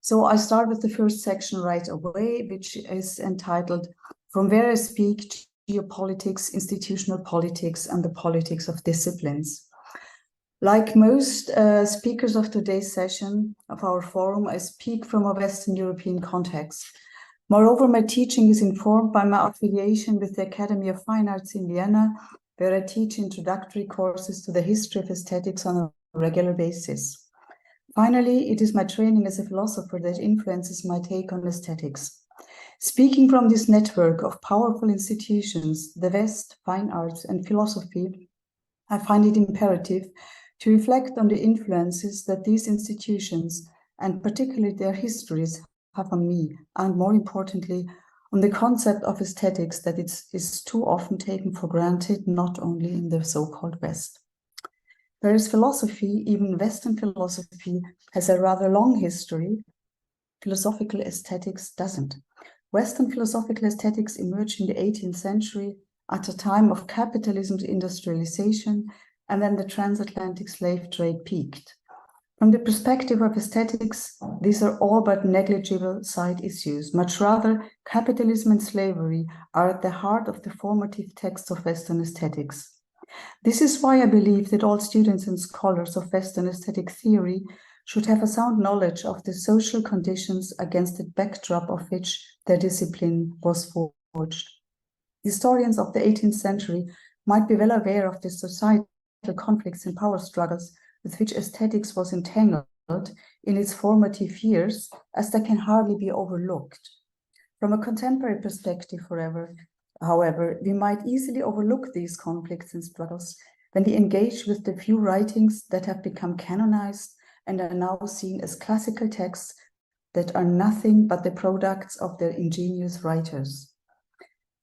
So I start with the first section right away, which is entitled From Where I Speak, Geopolitics, Institutional Politics, and the Politics of Disciplines. Like most speakers of today's session of our forum, I speak from a Western European context. Moreover, my teaching is informed by my affiliation with the Academy of Fine Arts in Vienna, where I teach introductory courses to the history of aesthetics on a regular basis. Finally, it is my training as a philosopher that influences my take on aesthetics. Speaking from this network of powerful institutions, the West, fine arts, and philosophy, I find it imperative to reflect on the influences that these institutions, and particularly their histories, have on me, and more importantly, on the concept of aesthetics that is too often taken for granted, not only in the so-called West. Whereas philosophy, even Western philosophy, has a rather long history, philosophical aesthetics doesn't. Western philosophical aesthetics emerged in the 18th century at a time of capitalism's industrialization, and then the transatlantic slave trade peaked. From the perspective of aesthetics, these are all but negligible side issues. Much rather, capitalism and slavery are at the heart of the formative texts of Western aesthetics. This is why I believe that all students and scholars of Western aesthetic theory should have a sound knowledge of the social conditions against the backdrop of which their discipline was forged. Historians of the 18th century might be well aware of the societal conflicts and power struggles with which aesthetics was entangled in its formative years, as they can hardly be overlooked. From a contemporary perspective, however, we might easily overlook these conflicts and struggles when we engage with the few writings that have become canonized and are now seen as classical texts that are nothing but the products of their ingenious writers.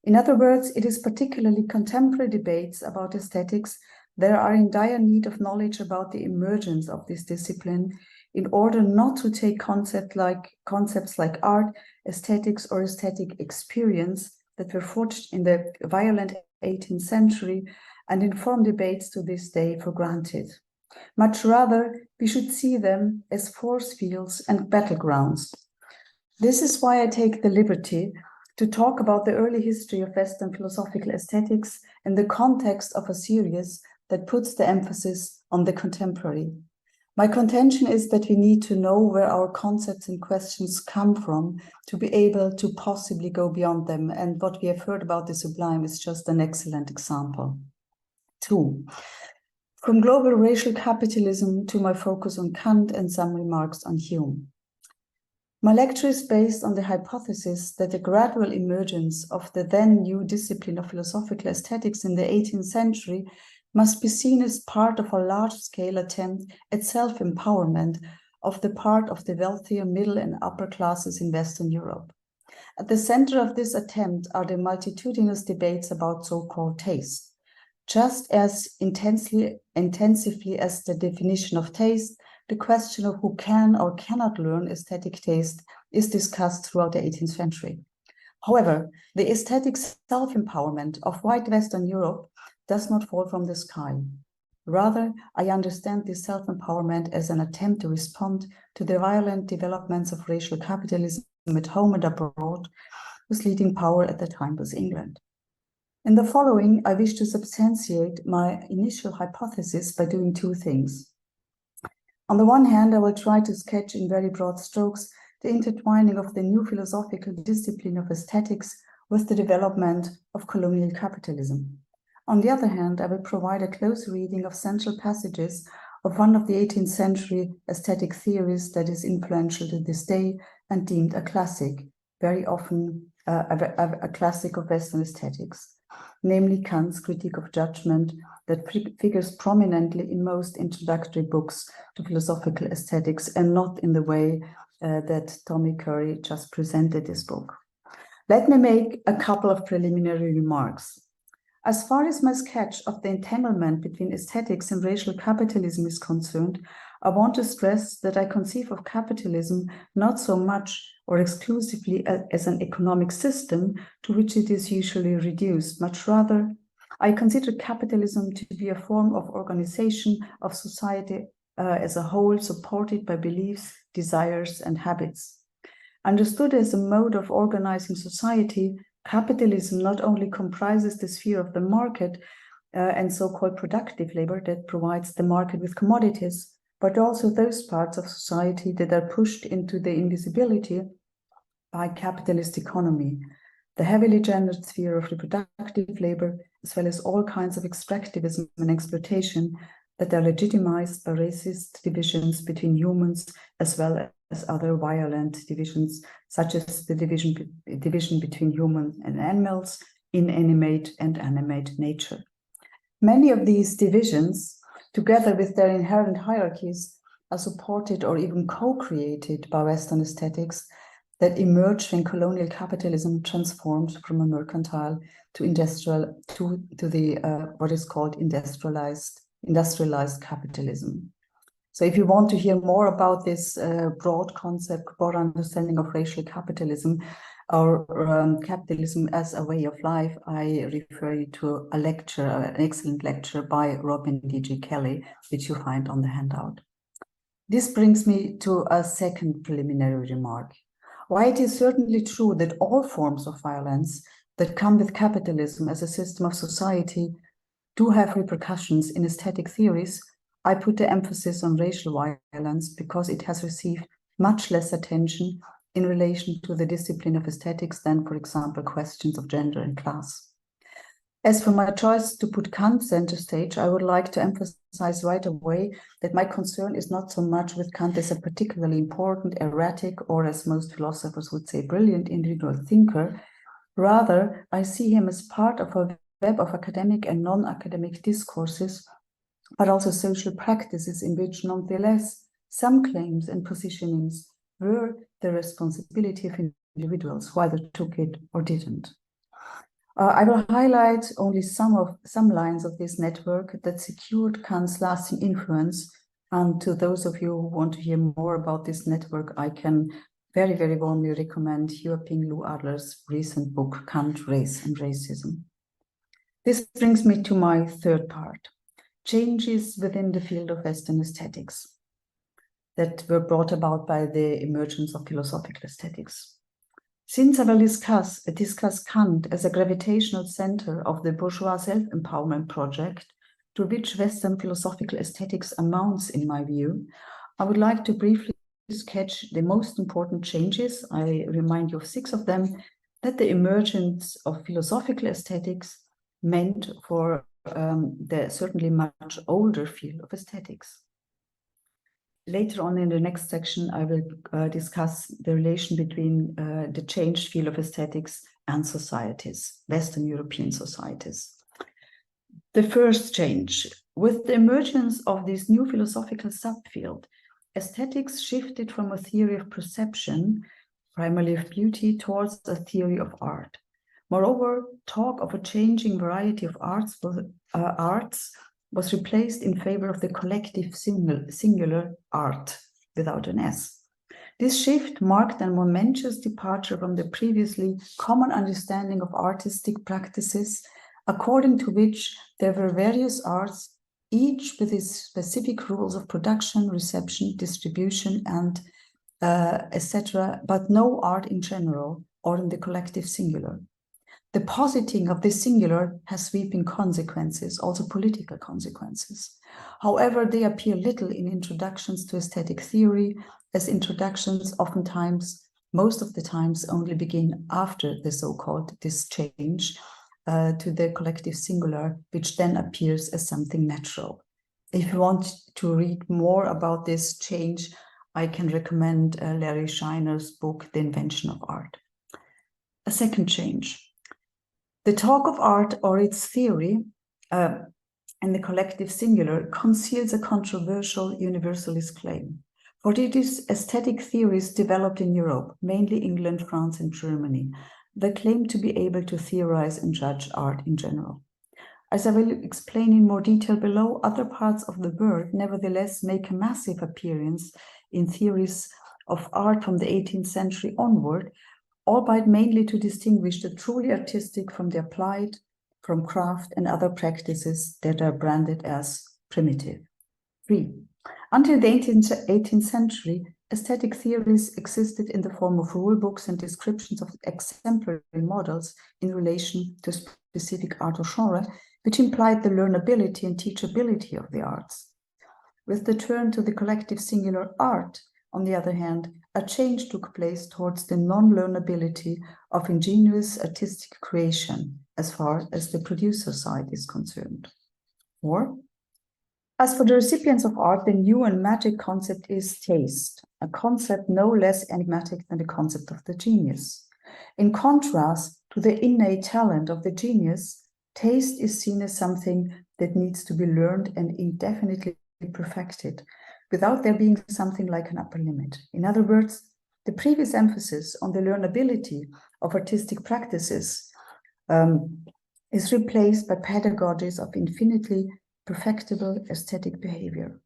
In other words, it is particularly contemporary debates about aesthetics that are in dire need of knowledge about the emergence of this discipline in order not to take concepts like art, aesthetics, or aesthetic experience that were forged in the violent 18th century and inform debates to this day for granted. Much rather, we should see them as force fields and battlegrounds. This is why I take the liberty to talk about the early history of Western philosophical aesthetics in the context of a series that puts the emphasis on the contemporary. My contention is that we need to know where our concepts and questions come from to be able to possibly go beyond them, and what we have heard about the sublime is just an excellent example. 2. From global racial capitalism to my focus on Kant and some remarks on Hume. My lecture is based on the hypothesis that the gradual emergence of the then new discipline of philosophical aesthetics in the 18th century must be seen as part of a large-scale attempt at self-empowerment of the part of the wealthier middle and upper classes in Western Europe. At the center of this attempt are the multitudinous debates about so-called taste. Just as intensively as the definition of taste, the question of who can or cannot learn aesthetic taste is discussed throughout the 18th century. However, the aesthetic self-empowerment of white Western Europe does not fall from the sky. Rather, I understand this self-empowerment as an attempt to respond to the violent developments of racial capitalism at home and abroad, whose leading power at the time was England. In the following, I wish to substantiate my initial hypothesis by doing two things. On the one hand, I will try to sketch in very broad strokes the intertwining of the new philosophical discipline of aesthetics with the development of colonial capitalism. On the other hand, I will provide a close reading of central passages of one of the 18th century aesthetic theories that is influential to this day and deemed a classic, very often a classic of Western aesthetics, namely Kant's Critique of Judgment, that figures prominently in most introductory books to philosophical aesthetics, and not in the way that Tommy Curry just presented this book. Let me make a couple of preliminary remarks. As far as my sketch of the entanglement between aesthetics and racial capitalism is concerned, I want to stress that I conceive of capitalism not so much or exclusively as an economic system to which it is usually reduced. Much rather, I consider capitalism to be a form of organization of society as a whole supported by beliefs, desires, and habits. Understood as a mode of organizing society, capitalism not only comprises the sphere of the market and so-called productive labor that provides the market with commodities, but also those parts of society that are pushed into the invisibility by capitalist economy, the heavily gendered sphere of reproductive labor, as well as all kinds of extractivism and exploitation that are legitimized by racist divisions between humans, as well as other violent divisions, such as the division between humans and animals, inanimate and animate nature. Many of these divisions, together with their inherent hierarchies, are supported or even co-created by Western aesthetics that emerged when colonial capitalism transformed from a mercantile to industrial to the what is called industrialized capitalism. So if you want to hear more about this broad concept, broad understanding of racial capitalism, or capitalism as a way of life, I refer you to a lecture, an excellent lecture by Robin D.G. Kelly, which you find on the handout. This brings me to a second preliminary remark. While it is certainly true that all forms of violence that come with capitalism as a system of society do have repercussions in aesthetic theories, I put the emphasis on racial violence because it has received much less attention in relation to the discipline of aesthetics than, for example, questions of gender and class. As for my choice to put Kant center stage, I would like to emphasize right away that my concern is not so much with Kant as a particularly important, erratic, or as most philosophers would say, brilliant individual thinker. Rather, I see him as part of a web of academic and non-academic discourses, but also social practices in which, nonetheless, some claims and positionings were the responsibility of individuals who either took it or didn't. I will highlight only some lines of this network that secured Kant's lasting influence, and to those of you who want to hear more about this network, I can very, very warmly recommend Joachim Lou Adler's recent book, Kant, Race and Racism. This brings me to my third part, changes within the field of Western aesthetics that were brought about by the emergence of philosophical aesthetics. Since I will discuss Kant as a gravitational center of the bourgeois self-empowerment project to which Western philosophical aesthetics amounts in my view, I would like to briefly sketch the most important changes, I remind you of 6 of them, that the emergence of philosophical aesthetics meant for the certainly much older field of aesthetics. Later on in the next section, I will discuss the relation between the changed field of aesthetics and societies, Western European societies. The first change, with the emergence of this new philosophical subfield, aesthetics shifted from a theory of perception, primarily of beauty, towards a theory of art. Moreover, talk of a changing variety of arts was replaced in favor of the collective singular art, without an S. This shift marked a momentous departure from the previously common understanding of artistic practices, according to which there were various arts, each with its specific rules of production, reception, distribution, and etc., but no art in general or in the collective singular. The positing of this singular has sweeping consequences, also political consequences. However, they appear little in introductions to aesthetic theory, as introductions oftentimes, most of the times, only begin after the so-called this change to the collective singular, which then appears as something natural. If you want to read more about this change, I can recommend Larry Shiner's book, The Invention of Art. A second change. The talk of art or its theory in the collective singular conceals a controversial universalist claim. For it is aesthetic theories developed in Europe, mainly England, France, and Germany, that claim to be able to theorize and judge art in general. As I will explain in more detail below, other parts of the world nevertheless make a massive appearance in theories of art from the 18th century onward, albeit mainly to distinguish the truly artistic from the applied, from craft and other practices that are branded as primitive. 3. Until the 18th century, aesthetic theories existed in the form of rule books and descriptions of exemplary models in relation to specific art or genre, which implied the learnability and teachability of the arts. With the turn to the collective singular art, on the other hand, a change took place towards the non-learnability of ingenious artistic creation, as far as the producer side is concerned. Or, as for the recipients of art, the new and magic concept is taste, a concept no less enigmatic than the concept of the genius. In contrast to the innate talent of the genius, taste is seen as something that needs to be learned and indefinitely perfected, without there being something like an upper limit. In other words, the previous emphasis on the learnability of artistic practices is replaced by pedagogies of infinitely perfectible aesthetic behavior.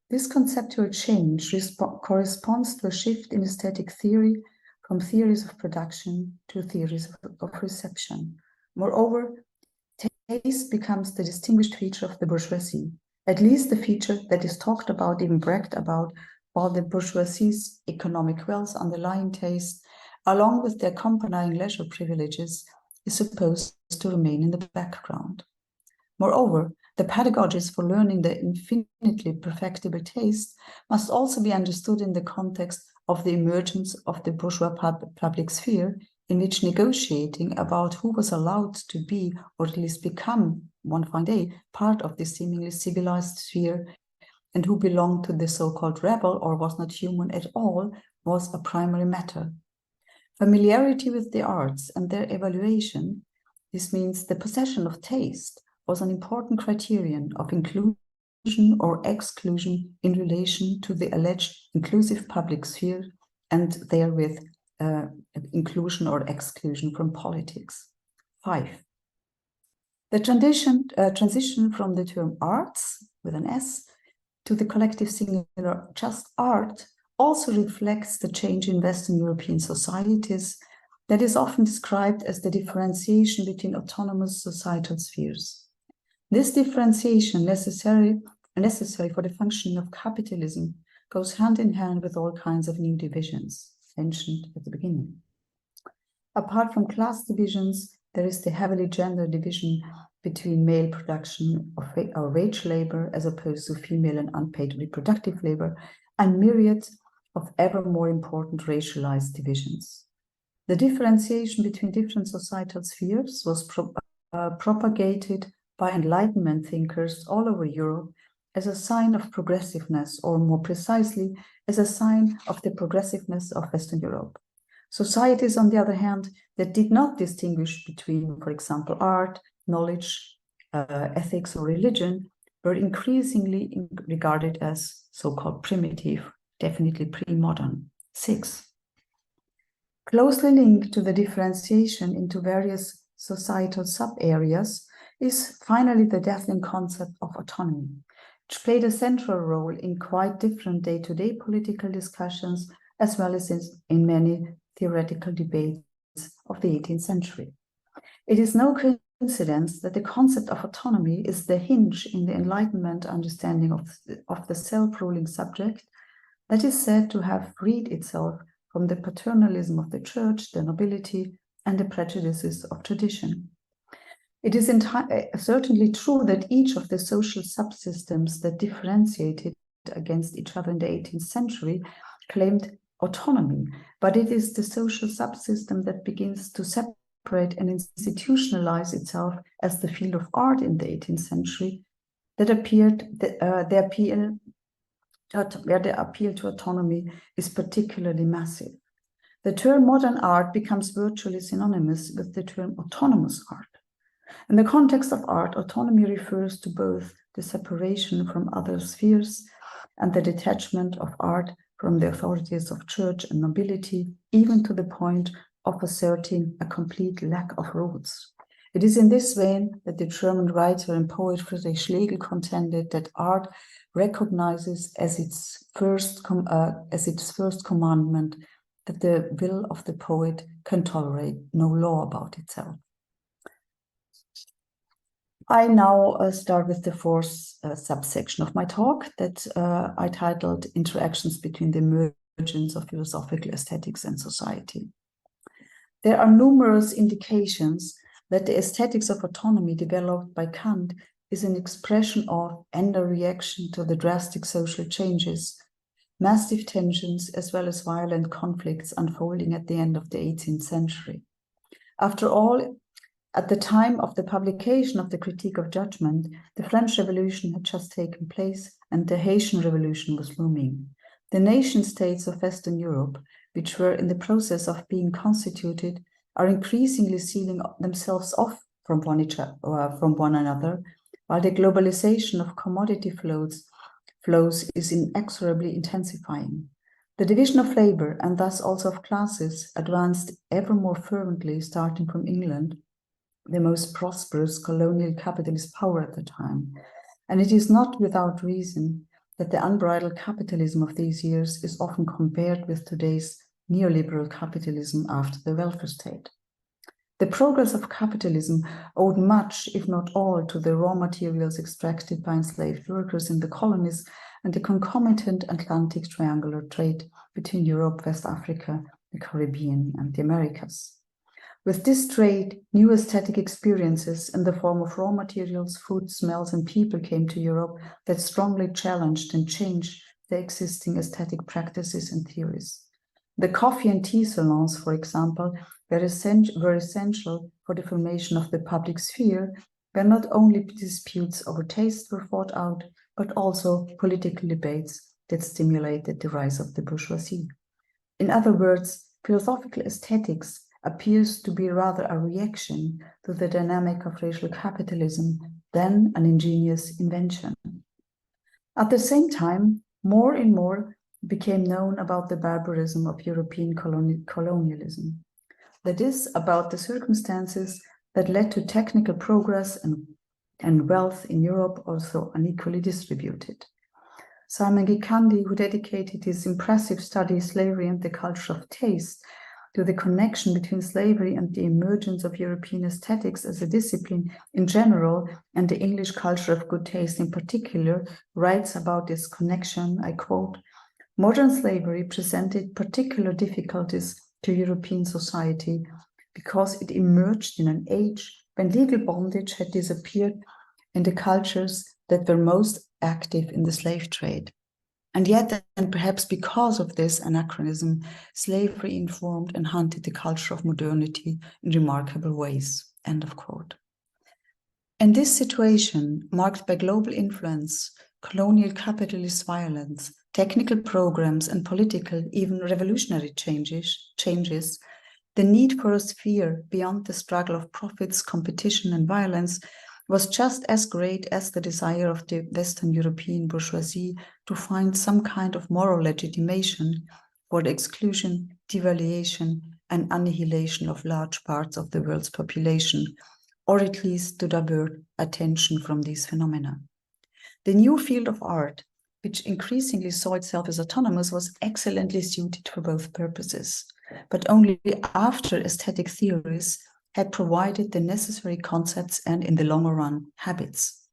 This conceptual change corresponds to a shift in aesthetic theory from theories of production to theories of reception. Moreover, taste becomes the distinguished feature of the bourgeoisie, at least the feature that is talked about, even bragged about, while the bourgeoisie's economic wealth underlying taste, along with their accompanying leisure privileges, is supposed to remain in the background. Moreover, the pedagogies for learning the infinitely perfectible taste must also be understood in the context of the emergence of the bourgeois public sphere, in which negotiating about who was allowed to be, or at least become, one fine day, part of this seemingly civilized sphere, and who belonged to the so-called rebel or was not human at all, was a primary matter. Familiarity with the arts and their evaluation, this means the possession of taste, was an important criterion of inclusion or exclusion in relation to the alleged inclusive public sphere, and therewith inclusion or exclusion from politics. 5. The transition from the term arts, with an S, to the collective singular just art also reflects the change in Western European societies that is often described as the differentiation between autonomous societal spheres. This differentiation, necessary for the functioning of capitalism, goes hand in hand with all kinds of new divisions mentioned at the beginning. Apart from class divisions, there is the heavily gendered division between male production of wage labor as opposed to female and unpaid reproductive labor, and myriad of ever more important racialized divisions. The differentiation between different societal spheres was propagated by Enlightenment thinkers all over Europe as a sign of progressiveness, or more precisely, as a sign of the progressiveness of Western Europe. Societies, on the other hand, that did not distinguish between, for example, art, knowledge, ethics, or religion, were increasingly regarded as so-called primitive, definitely pre-modern. 6. Closely linked to the differentiation into various societal sub-areas is finally the dazzling concept of autonomy, which played a central role in quite different day-to-day political discussions, as well as in many theoretical debates of the 18th century. It is no coincidence that the concept of autonomy is the hinge in the Enlightenment understanding of the self-ruling subject that is said to have freed itself from the paternalism of the church, the nobility, and the prejudices of tradition. It is certainly true that each of the social subsystems that differentiated against each other in the 18th century claimed autonomy, but it is the social subsystem that begins to separate and institutionalize itself as the field of art in the 18th century that where the appeal to autonomy is particularly massive. The term modern art becomes virtually synonymous with the term autonomous art. In the context of art, autonomy refers to both the separation from other spheres and the detachment of art from the authorities of church and nobility, even to the point of asserting a complete lack of roots. It is in this vein that the German writer and poet Friedrich Schlegel contended that art recognizes as its first commandment that the will of the poet can tolerate no law about itself. I now start with the fourth subsection of my talk that I titled Interactions Between the Emergence of Philosophical Aesthetics and Society. There are numerous indications that the aesthetics of autonomy developed by Kant is an expression of and a reaction to the drastic social changes, massive tensions, as well as violent conflicts unfolding at the end of the 18th century. After all, at the time of the publication of the Critique of Judgment, the French Revolution had just taken place and the Haitian Revolution was looming. The nation-states of Western Europe, which were in the process of being constituted, are increasingly sealing themselves off from one another, while the globalization of commodity flows is inexorably intensifying. The division of labor, and thus also of classes, advanced ever more fervently, starting from England, the most prosperous colonial capitalist power at the time. And it is not without reason that the unbridled capitalism of these years is often compared with today's neoliberal capitalism after the welfare state. The progress of capitalism owed much, if not all, to the raw materials extracted by enslaved workers in the colonies and the concomitant Atlantic triangular trade between Europe, West Africa, the Caribbean, and the Americas. With this trade, new aesthetic experiences in the form of raw materials, food, smells, and people came to Europe that strongly challenged and changed the existing aesthetic practices and theories. The coffee and tea salons, for example, were essential for the formation of the public sphere, where not only disputes over taste were fought out, but also political debates that stimulated the rise of the bourgeoisie. In other words, philosophical aesthetics appears to be rather a reaction to the dynamic of racial capitalism than an ingenious invention. At the same time, more and more became known about the barbarism of European colonialism. That is, about the circumstances that led to technical progress and wealth in Europe also unequally distributed. Simon Gikandi, who dedicated his impressive study Slavery and the Culture of Taste to the connection between slavery and the emergence of European aesthetics as a discipline in general and the English culture of good taste in particular, writes about this connection, I quote, "Modern slavery presented particular difficulties to European society because it emerged in an age when legal bondage had disappeared in the cultures that were most active in the slave trade. And yet, and perhaps because of this anachronism, slavery informed and hunted the culture of modernity in remarkable ways." End of quote. In this situation, marked by global influence, colonial capitalist violence, technical programs, and political, even revolutionary changes, the need for a sphere beyond the struggle of profits, competition, and violence was just as great as the desire of the Western European bourgeoisie to find some kind of moral legitimation for the exclusion, devaluation, and annihilation of large parts of the world's population, or at least to divert attention from these phenomena. The new field of art, which increasingly saw itself as autonomous, was excellently suited for both purposes, but only after aesthetic theories had provided the necessary concepts and, in the longer run, habits.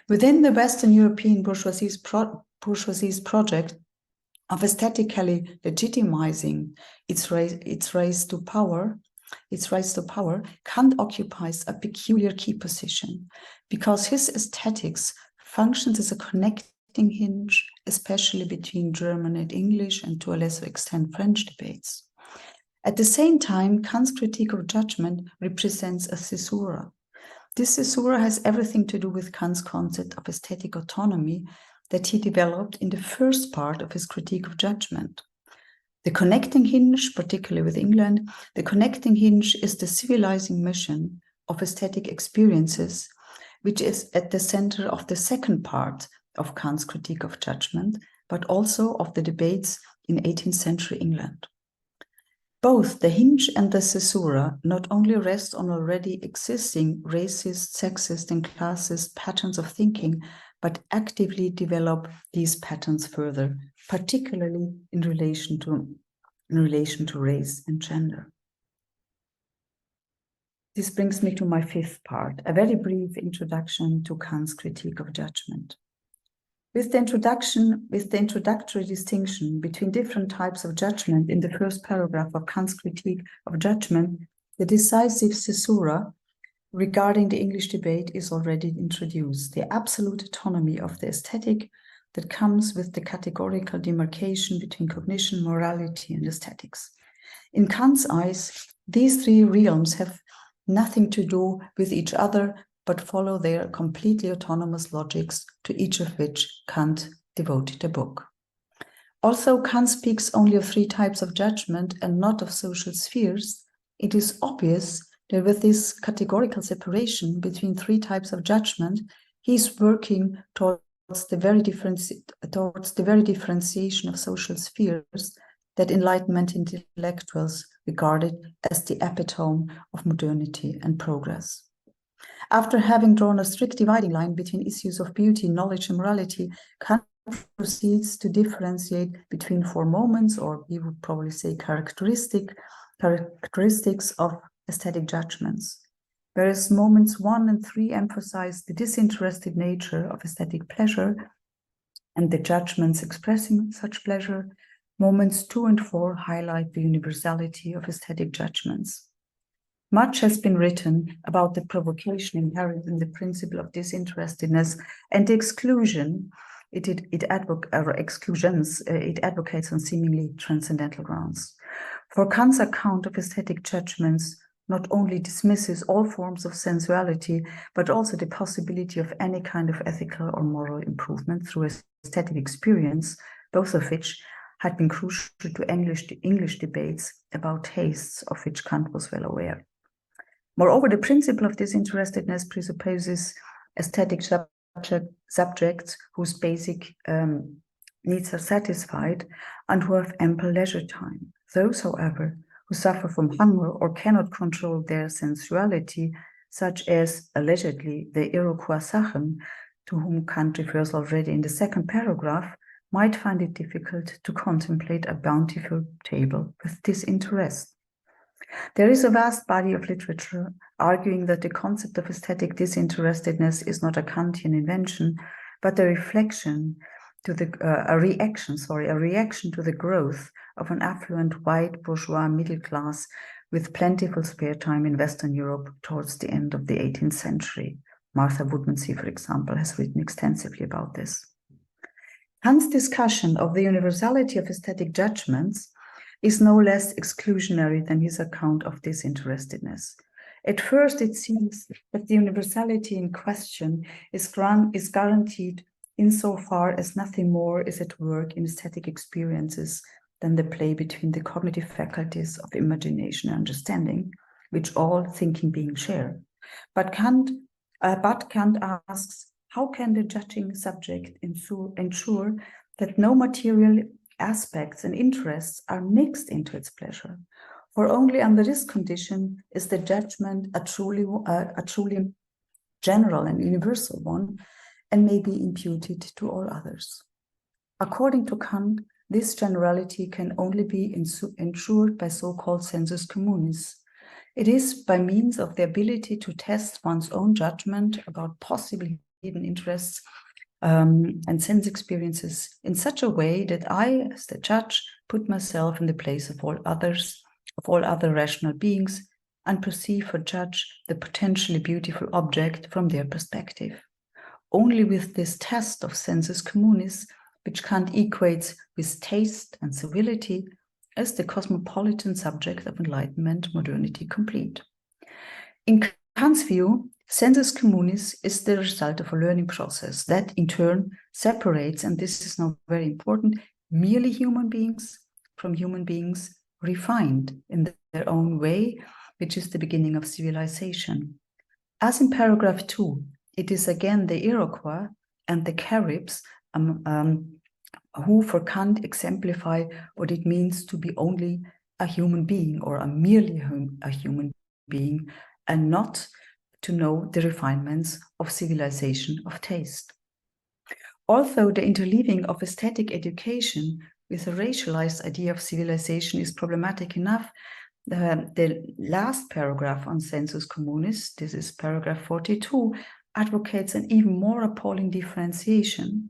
Within the Western European bourgeoisie's project of aesthetically legitimizing its rise to power, Kant occupies a peculiar key position because his aesthetics functions as a connecting hinge, especially between German and English and to a lesser extent French debates. At the same time, Kant's Critique of Judgment represents a caesura. This caesura has everything to do with Kant's concept of aesthetic autonomy that he developed in the first part of his Critique of Judgment. The connecting hinge, particularly with England, the connecting hinge is the civilizing mission of aesthetic experiences, which is at the center of the second part of Kant's Critique of Judgment, but also of the debates in 18th century England. Both the hinge and the caesura not only rest on already existing racist, sexist, and classist patterns of thinking, but actively develop these patterns further, particularly in relation to race and gender. This brings me to my fifth part, a very brief introduction to Kant's critique of judgment. With the introductory distinction between different types of judgment in the first paragraph of Kant's critique of judgment, the decisive caesura regarding the English debate is already introduced, the absolute autonomy of the aesthetic that comes with the categorical demarcation between cognition, morality, and aesthetics. In Kant's eyes, these three realms have nothing to do with each other, but follow their completely autonomous logics, to each of which Kant devoted a book. Also, Kant speaks only of three types of judgment and not of social spheres. It is obvious that with this categorical separation between three types of judgment, he is working towards the very differentiation of social spheres that Enlightenment intellectuals regarded as the epitome of modernity and progress. After having drawn a strict dividing line between issues of beauty, knowledge, and morality, Kant proceeds to differentiate between four moments, or we would probably say characteristics of aesthetic judgments. Whereas moments 1 and 3 emphasize the disinterested nature of aesthetic pleasure and the judgments expressing such pleasure, moments 2 and 4 highlight the universality of aesthetic judgments. Much has been written about the provocation inherent in the principle of disinterestedness and the exclusion it advocates on seemingly transcendental grounds. For Kant's account of aesthetic judgments not only dismisses all forms of sensuality, but also the possibility of any kind of ethical or moral improvement through aesthetic experience, both of which had been crucial to English debates about tastes, of which Kant was well aware. Moreover, the principle of disinterestedness presupposes aesthetic subjects whose basic needs are satisfied and who have ample leisure time. Those, however, who suffer from hunger or cannot control their sensuality, such as allegedly the Iroquois Sachen, to whom Kant refers already in the second paragraph, might find it difficult to contemplate a bountiful table with disinterest. There is a vast body of literature arguing that the concept of aesthetic disinterestedness is not a Kantian invention, but a reaction to the growth of an affluent white bourgeois middle class with plentiful spare time in Western Europe towards the end of the 18th century. Martha Woodmansee, for example, has written extensively about this. Kant's discussion of the universality of aesthetic judgments is no less exclusionary than his account of disinterestedness. At first, it seems that the universality in question is guaranteed insofar as nothing more is at work in aesthetic experiences than the play between the cognitive faculties of imagination and understanding, which all thinking beings share. But Kant asks, how can the judging subject ensure that no material aspects and interests are mixed into its pleasure? For only under this condition is the judgment a truly general and universal one, and may be imputed to all others. According to Kant, this generality can only be ensured by so-called sensus communis. It is by means of the ability to test one's own judgment about possibly hidden interests and sense experiences in such a way that I, as the judge, put myself in the place of all other rational beings, and perceive or judge the potentially beautiful object from their perspective. Only with this test of sensus communis, which Kant equates with taste and civility, is the cosmopolitan subject of Enlightenment modernity complete. In Kant's view, sensus communis is the result of a learning process that in turn separates, and this is now very important, merely human beings from human beings refined in their own way, which is the beginning of civilization. As in paragraph 2, it is again the Iroquois and the Caribs who for Kant exemplify what it means to be only a human being, or a merely a human being, and not to know the refinements of civilization of taste. Although the interleaving of aesthetic education with a racialized idea of civilization is problematic enough, The last paragraph on sensus communis, this is paragraph 42, advocates an even more appalling differentiation.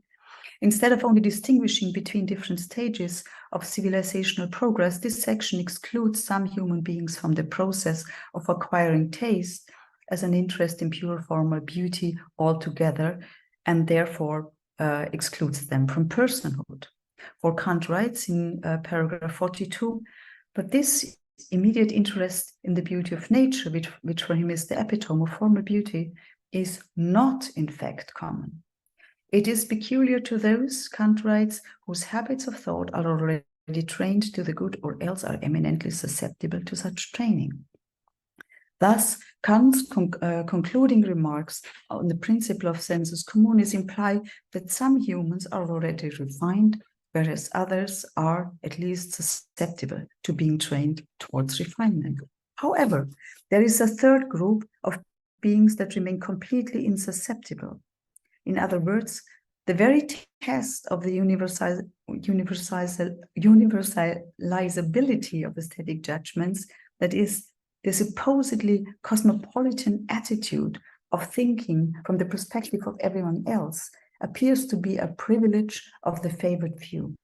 Instead of only distinguishing between different stages of civilizational progress, this section excludes some human beings from the process of acquiring taste as an interest in pure formal beauty altogether, and therefore excludes them from personhood. For Kant writes in paragraph 42, but this immediate interest in the beauty of nature, which for him is the epitome of formal beauty, is not in fact common. It is peculiar to those, Kant writes, whose habits of thought are already trained to the good or else are eminently susceptible to such training. Thus, Kant's concluding remarks on the principle of sensus communis imply that some humans are already refined, whereas others are at least susceptible to being trained towards refinement. However, there is a third group of beings that remain completely insusceptible. In other words, the very test of the universalizability of aesthetic judgments, that is, the supposedly cosmopolitan attitude of thinking from the perspective of everyone else, appears to be a privilege of the favored few.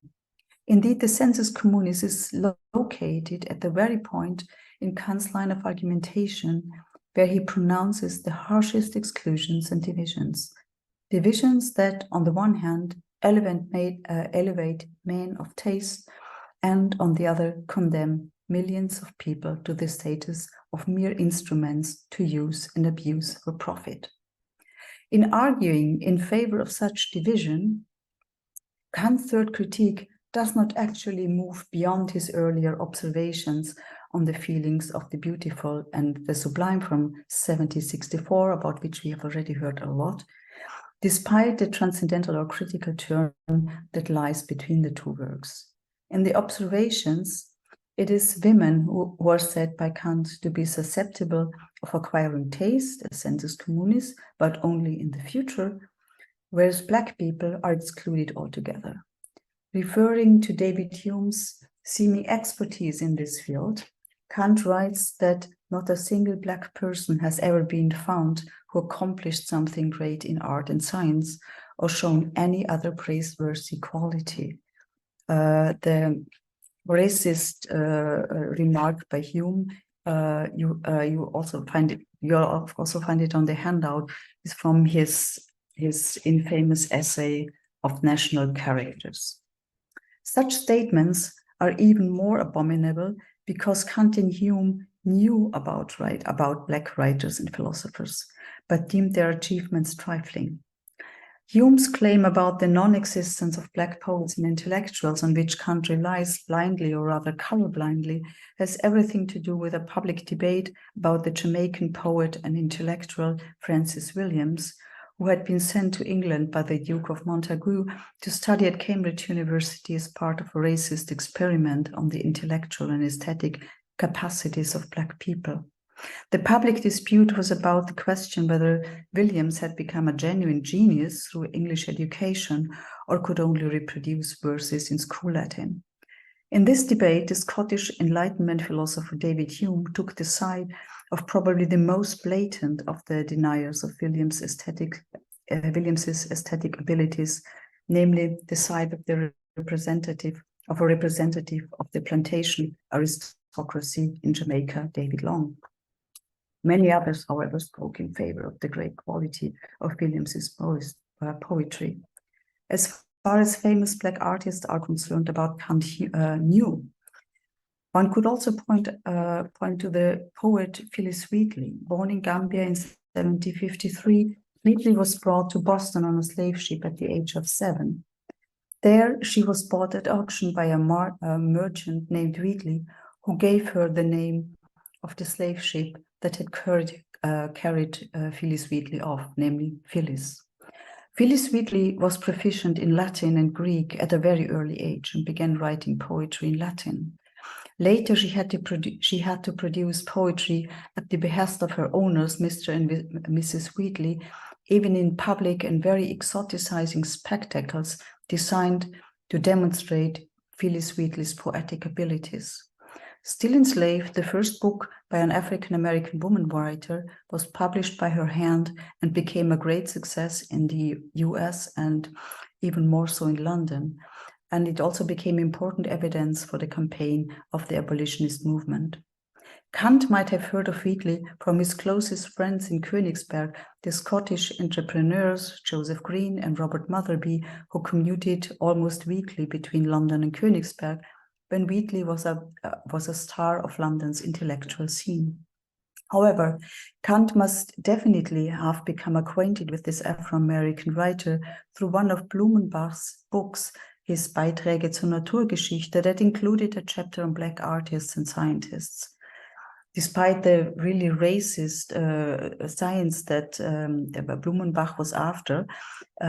Indeed, the sensus communis is located at the very point in Kant's line of argumentation where he pronounces the harshest exclusions and divisions. Divisions that, on the one hand, elevate men of taste, and on the other, condemn millions of people to the status of mere instruments to use and abuse for profit. In arguing in favor of such division, Kant's third critique does not actually move beyond his earlier observations on the feelings of the beautiful and the sublime from 1764, about which we have already heard a lot, despite the transcendental or critical turn that lies between the two works. In the observations, it is women who are said by Kant to be susceptible of acquiring taste, as sensus communis, but only in the future, whereas Black people are excluded altogether. Referring to David Hume's seeming expertise in this field, Kant writes that not a single Black person has ever been found who accomplished something great in art and science or shown any other praiseworthy quality. The racist remark by Hume, you also find it on the handout, is from his infamous essay of national characters. Such statements are even more abominable because Kant and Hume knew about Black writers and philosophers, but deemed their achievements trifling. Hume's claim about the non-existence of Black poets and intellectuals, on which Kant relies blindly, or rather colorblindly, has everything to do with a public debate about the Jamaican poet and intellectual Francis Williams, who had been sent to England by the Duke of Montagu to study at Cambridge University as part of a racist experiment on the intellectual and aesthetic capacities of Black people. The public dispute was about the question whether Williams had become a genuine genius through English education or could only reproduce verses in school Latin. In this debate, the Scottish Enlightenment philosopher David Hume took the side of probably the most blatant of the deniers of Williams's aesthetic abilities, namely the side of the representative of the plantation aristocracy in Jamaica, David Long. Many others, however, spoke in favor of the great quality of Williams's poetry. As far as famous Black artists are concerned about Kant knew, one could also point to the poet Phyllis Wheatley. Born in Gambia in 1753, Wheatley was brought to Boston on a slave ship at the age of 7. There, she was bought at auction by a merchant named Wheatley, who gave her the name of the slave ship that had carried Phyllis Wheatley off, namely Phyllis. Phyllis Wheatley was proficient in Latin and Greek at a very early age and began writing poetry in Latin. Later, she had to produce poetry at the behest of her owners, Mr. and Mrs. Wheatley, even in public and very exoticizing spectacles designed to demonstrate Phyllis Wheatley's poetic abilities. Still enslaved, the first book by an African-American woman writer was published by her hand and became a great success in the US and even more so in London. And it also became important evidence for the campaign of the abolitionist movement. Kant might have heard of Wheatley from his closest friends in Königsberg, the Scottish entrepreneurs Joseph Green and Robert Motherby, who commuted almost weekly between London and Königsberg when Wheatley was a star of London's intellectual scene. However, Kant must definitely have become acquainted with this Afro-American writer through one of Blumenbach's books, his Beiträge zur Naturgeschichte, that included a chapter on Black artists and scientists. Despite the really racist science that Blumenbach was after,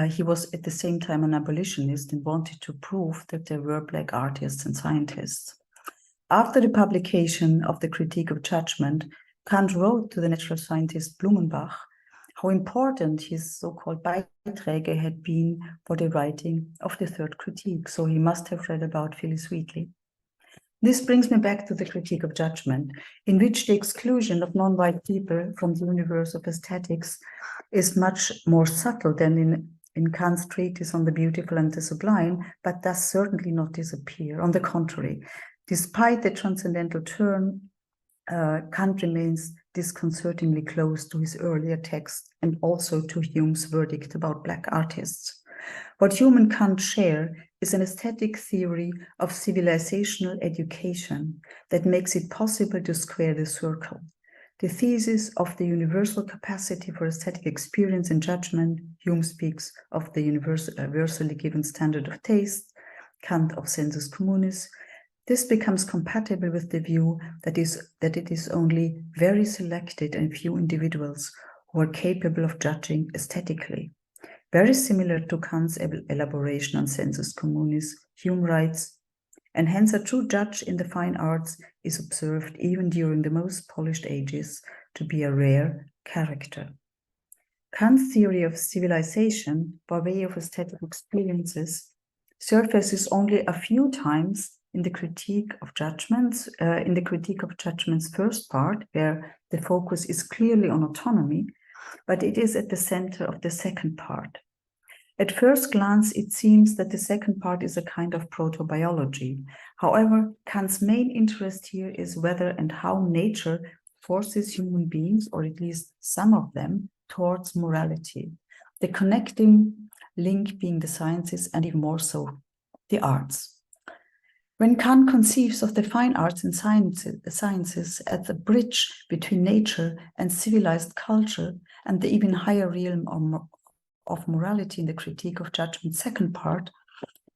he was at the same time an abolitionist and wanted to prove that there were Black artists and scientists. After the publication of the Critique of Judgment, Kant wrote to the natural scientist Blumenbach how important his so-called Beiträge had been for the writing of the third critique, so he must have read about Phyllis Wheatley. This brings me back to the Critique of Judgment, in which the exclusion of non-white people from the universe of aesthetics is much more subtle than in Kant's treatise on the beautiful and the sublime, but does certainly not disappear. On the contrary, despite the transcendental turn, Kant remains disconcertingly close to his earlier text and also to Hume's verdict about Black artists. What Hume and Kant share is an aesthetic theory of civilizational education that makes it possible to square the circle. The thesis of the universal capacity for aesthetic experience and judgment, Hume speaks of the universally given standard of taste, Kant of sensus communis. This becomes compatible with the view that it is only very selected and few individuals who are capable of judging aesthetically. Very similar to Kant's elaboration on sensus communis, Hume writes, and hence a true judge in the fine arts is observed even during the most polished ages to be a rare character. Kant's theory of civilization by way of aesthetic experiences surfaces only a few times in the Critique of Judgments, first part, where the focus is clearly on autonomy, but it is at the center of the second part. At first glance, it seems that the second part is a kind of proto-biology. However, Kant's main interest here is whether and how nature forces human beings, or at least some of them, towards morality, the connecting link being the sciences and even more so, the arts. When Kant conceives of the fine arts and sciences as a bridge between nature and civilized culture and the even higher realm of morality in the Critique of Judgment second part,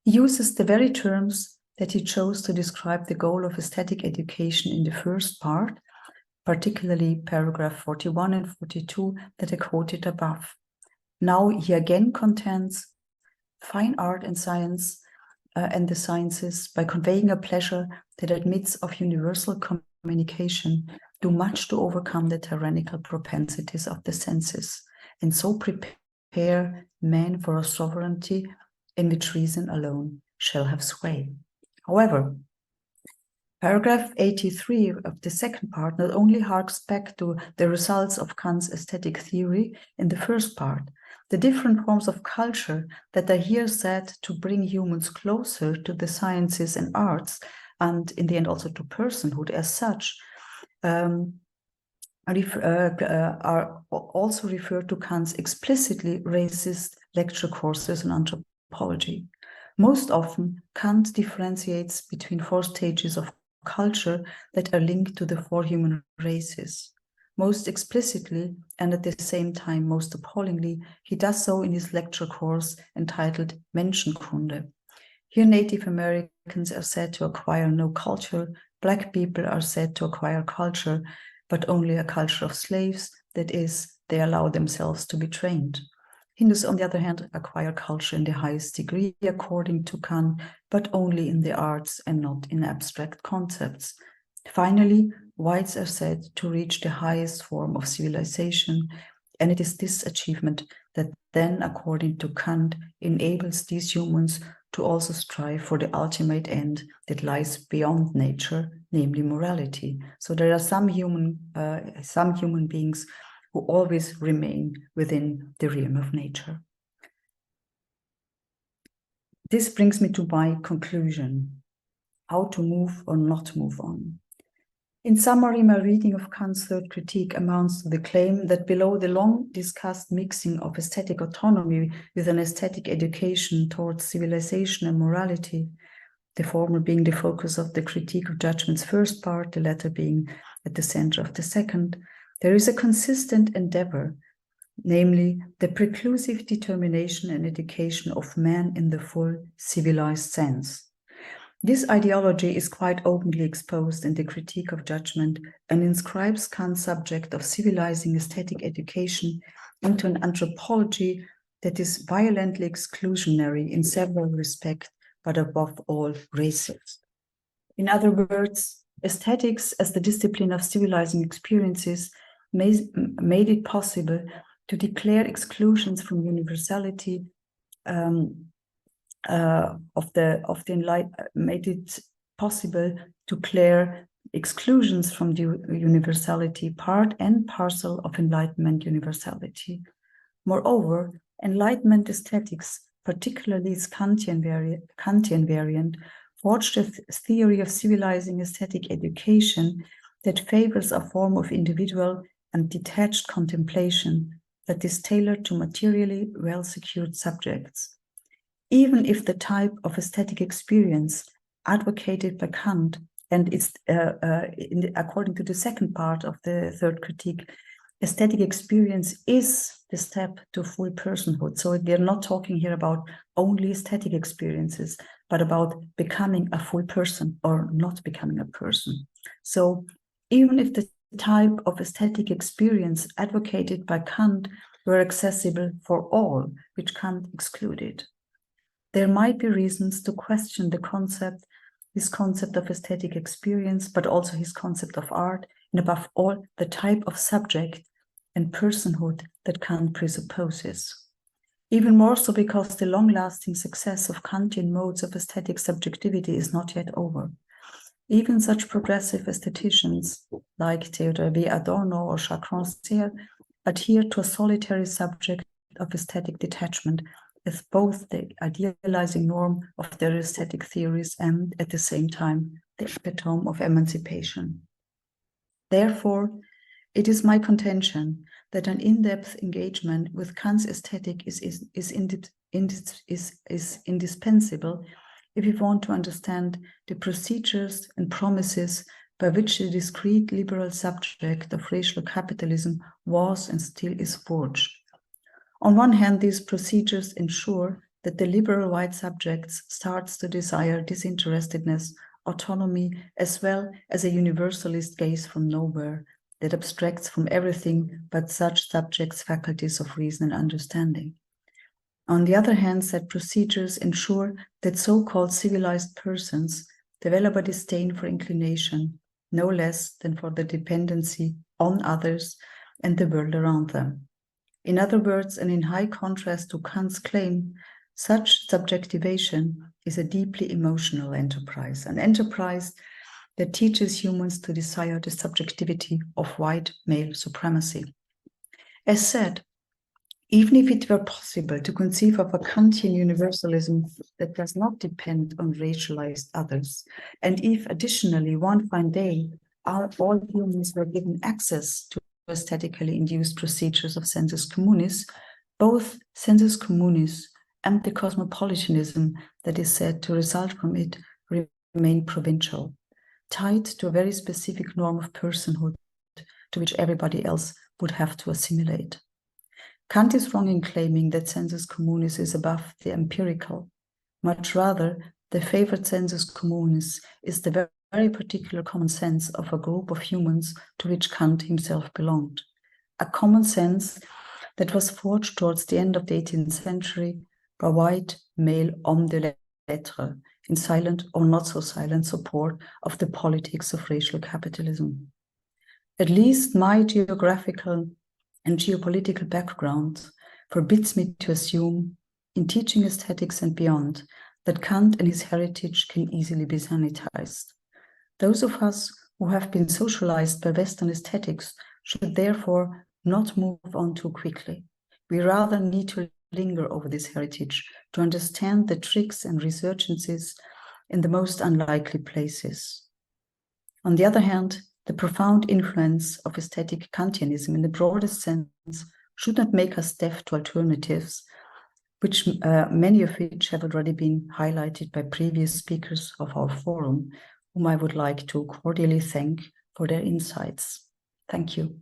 he uses the very terms that he chose to describe the goal of aesthetic education in the first part, particularly paragraph 41 and 42 that I quoted above. Now he again contends fine art and science and the sciences, by conveying a pleasure that admits of universal communication, do much to overcome the tyrannical propensities of the senses, and so prepare man for a sovereignty in which reason alone shall have sway. However, paragraph 83 of the second part not only harks back to the results of Kant's aesthetic theory in the first part, the different forms of culture that are here said to bring humans closer to the sciences and arts, and in the end also to personhood as such, are also referred to Kant's explicitly racist lecture courses on anthropology. Most often, Kant differentiates between 4 stages of culture that are linked to the 4 human races. Most explicitly, and at the same time most appallingly, he does so in his lecture course entitled Menschenkunde. Here Native Americans are said to acquire no culture, Black people are said to acquire culture, but only a culture of slaves, that is, they allow themselves to be trained. Hindus, on the other hand, acquire culture in the highest degree, according to Kant, but only in the arts and not in abstract concepts. Finally, whites are said to reach the highest form of civilization, and it is this achievement that then, according to Kant, enables these humans to also strive for the ultimate end that lies beyond nature, namely morality. So there are some human beings who always remain within the realm of nature. This brings me to my conclusion, how to move or not move on. In summary, my reading of Kant's third critique amounts to the claim that below the long-discussed mixing of aesthetic autonomy with an aesthetic education towards civilization and morality, the former being the focus of the critique of judgment's first part, the latter being at the center of the second, there is a consistent endeavor, namely the preclusive determination and education of man in the full civilized sense. This ideology is quite openly exposed in the critique of judgment and inscribes Kant's subject of civilizing aesthetic education into an anthropology that is violently exclusionary in several respects, but above all racist. In other words, aesthetics as the discipline of civilizing experiences made it possible to declare exclusions from universality made it possible to declare exclusions from the universality, part and parcel of Enlightenment universality. Moreover, Enlightenment aesthetics, particularly its Kantian variant, forged a theory of civilizing aesthetic education that favors a form of individual and detached contemplation that is tailored to materially well-secured subjects. Even if the type of aesthetic experience advocated by Kant, and it's according to the second part of the third critique, aesthetic experience is the step to full personhood. So we're not talking here about only aesthetic experiences, but about becoming a full person or not becoming a person. So even if the type of aesthetic experience advocated by Kant were accessible for all, which Kant excluded, there might be reasons to question his concept of aesthetic experience, but also his concept of art, and above all, the type of subject and personhood that Kant presupposes. Even more so because the long-lasting success of Kantian modes of aesthetic subjectivity is not yet over. Even such progressive aestheticians like Theodor W. Adorno or Jacques Rancière adhere to a solitary subject of aesthetic detachment as both the idealizing norm of their aesthetic theories and, at the same time, the epitome of emancipation. Therefore, it is my contention that an in-depth engagement with Kant's aesthetic is indispensable if we want to understand the procedures and promises by which the discrete liberal subject of racial capitalism was and still is forged. On one hand, these procedures ensure that the liberal white subjects starts to desire disinterestedness, autonomy, as well as a universalist gaze from nowhere that abstracts from everything but such subjects' faculties of reason and understanding. On the other hand, said procedures ensure that so-called civilized persons develop a disdain for inclination, no less than for the dependency on others and the world around them. In other words, and in high contrast to Kant's claim, such subjectivation is a deeply emotional enterprise, an enterprise that teaches humans to desire the subjectivity of white male supremacy. As said, even if it were possible to conceive of a Kantian universalism that does not depend on racialized others, and if additionally one fine day all humans were given access to aesthetically induced procedures of sensus communis, both sensus communis and the cosmopolitanism that is said to result from it remain provincial, tied to a very specific norm of personhood to which everybody else would have to assimilate. Kant is wrong in claiming that sensus communis is above the empirical. Much rather, the favored sensus communis is the very particular common sense of a group of humans to which Kant himself belonged. A common sense that was forged towards the end of the 18th century by white male hommes de lettres in silent or not so silent support of the politics of racial capitalism. At least my geographical and geopolitical background forbids me to assume, in teaching aesthetics and beyond, that Kant and his heritage can easily be sanitized. Those of us who have been socialized by Western aesthetics should therefore not move on too quickly. We rather need to linger over this heritage to understand the tricks and resurgences in the most unlikely places. On the other hand, the profound influence of aesthetic Kantianism in the broadest sense should not make us deaf to alternatives, which many of which have already been highlighted by previous speakers of our forum, whom I would like to cordially thank for their insights. Thank you.